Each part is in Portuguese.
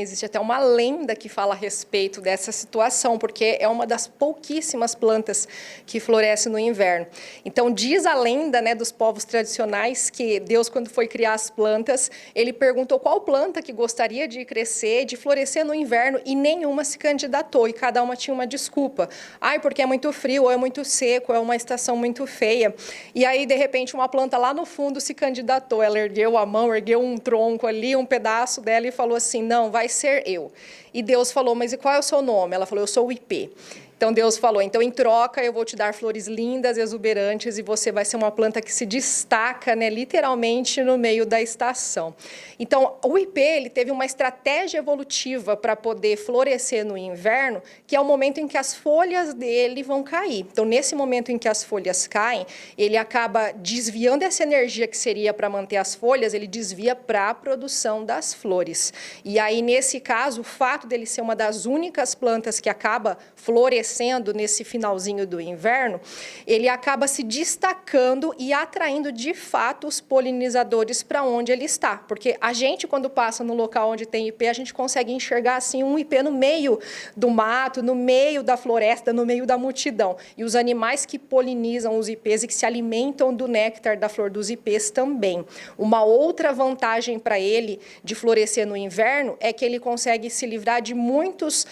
Existe até uma lenda que fala a respeito dessa situação, porque é uma das pouquíssimas plantas que floresce no inverno. Então, diz a lenda, né, dos povos tradicionais que Deus, quando foi criar as plantas, ele perguntou qual planta que gostaria de crescer, de florescer no inverno, e nenhuma se candidatou, e cada uma tinha uma desculpa. Ai, porque é muito frio, ou é muito seco, é uma estação muito feia. E aí, de repente, uma planta lá no fundo se candidatou. Ela ergueu a mão, ergueu um tronco ali, um pedaço dela, e falou assim: não, vai ser eu. E Deus falou: mas e qual é o seu nome? Ela falou: eu sou o Ipê. Então Deus falou: então em troca eu vou te dar flores lindas, exuberantes, e você vai ser uma planta que se destaca, né, literalmente no meio da estação. Então o ipê, ele teve uma estratégia evolutiva para poder florescer no inverno, que é o momento em que as folhas dele vão cair. Então nesse momento em que as folhas caem, ele acaba desviando essa energia que seria para manter as folhas, ele desvia para a produção das flores. E aí nesse caso, o fato dele ser uma das únicas plantas que acaba florescendo nesse finalzinho do inverno, ele acaba se destacando e atraindo de fato os polinizadores para onde ele está. Porque a gente, quando passa no local onde tem ipê, a gente consegue enxergar assim um ipê no meio do mato, no meio da floresta, no meio da multidão. E os animais que polinizam os ipês e que se alimentam do néctar da flor dos ipês também. Uma outra vantagem para ele de florescer no inverno é que ele consegue se livrar de muitos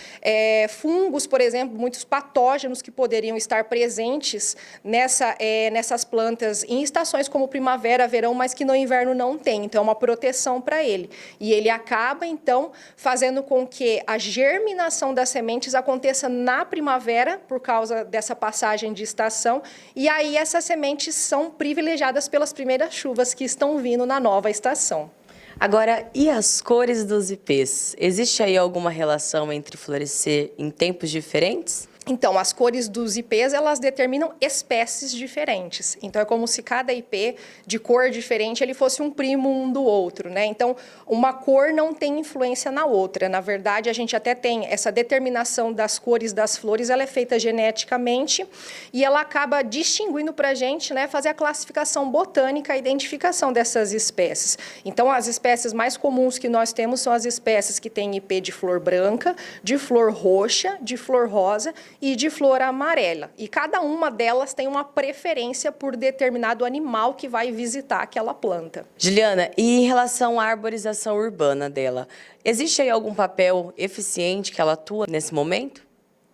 fungos, por exemplo, muitos patógenos que poderiam estar presentes nessas plantas em estações como primavera, verão, mas que no inverno não tem. Então, é uma proteção para ele. E ele acaba, então, fazendo com que a germinação das sementes aconteça na primavera, por causa dessa passagem de estação, e aí essas sementes são privilegiadas pelas primeiras chuvas que estão vindo na nova estação. Agora, e as cores dos ipês? Existe aí alguma relação entre florescer em tempos diferentes? Então, as cores dos ipês, elas determinam espécies diferentes. Então, é como se cada ipê de cor diferente, ele fosse um primo um do outro, né? Então, uma cor não tem influência na outra. Na verdade, a gente até tem essa determinação das cores das flores, ela é feita geneticamente e ela acaba distinguindo para a gente, né, fazer a classificação botânica, a identificação dessas espécies. Então, as espécies mais comuns que nós temos são as espécies que têm ipê de flor branca, de flor roxa, de flor rosa e de flor amarela. E cada uma delas tem uma preferência por determinado animal que vai visitar aquela planta. Juliana, e em relação à arborização urbana dela, existe aí algum papel eficiente que ela atua nesse momento?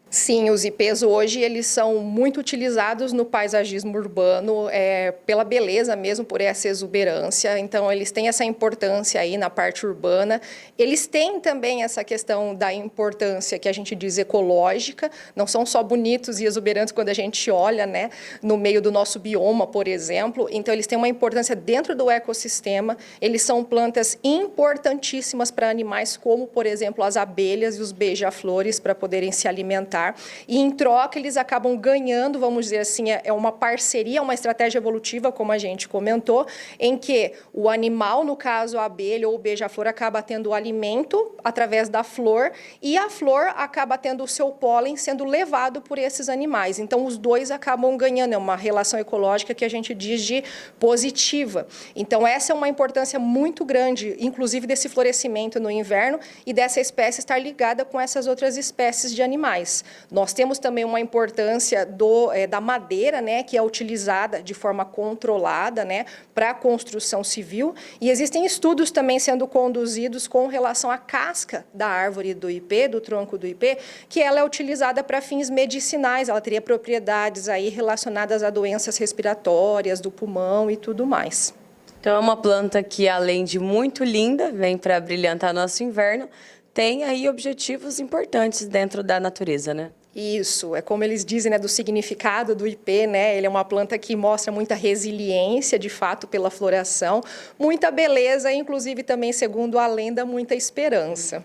Sim, os ipês hoje eles são muito utilizados no paisagismo urbano, pela beleza mesmo, por essa exuberância. Então, eles têm essa importância aí na parte urbana. Eles têm também essa questão da importância que a gente diz ecológica. Não são só bonitos e exuberantes quando a gente olha, né, no meio do nosso bioma, por exemplo. Então, eles têm uma importância dentro do ecossistema. Eles são plantas importantíssimas para animais como, por exemplo, as abelhas e os beija-flores para poderem se alimentar. E, em troca, eles acabam ganhando, vamos dizer assim, é uma parceria, uma estratégia evolutiva, como a gente comentou, em que o animal, no caso a abelha ou o beija-flor, acaba tendo o alimento através da flor e a flor acaba tendo o seu pólen sendo levado por esses animais. Então, os dois acabam ganhando, é uma relação ecológica que a gente diz de positiva. Então, essa é uma importância muito grande, inclusive desse florescimento no inverno e dessa espécie estar ligada com essas outras espécies de animais. Nós temos também uma importância da madeira, né, que é utilizada de forma controlada, né, para a construção civil. E existem estudos também sendo conduzidos com relação à casca da árvore do ipê, do tronco do ipê, que ela é utilizada para fins medicinais. Ela teria propriedades aí relacionadas a doenças respiratórias, do pulmão e tudo mais. Então, é uma planta que, além de muito linda, vem para brilhantar nosso inverno, tem aí objetivos importantes dentro da natureza, né? Isso, é como eles dizem, né, do significado do ipê, né? Ele é uma planta que mostra muita resiliência, de fato, pela floração, muita beleza e, inclusive, também, segundo a lenda, muita esperança.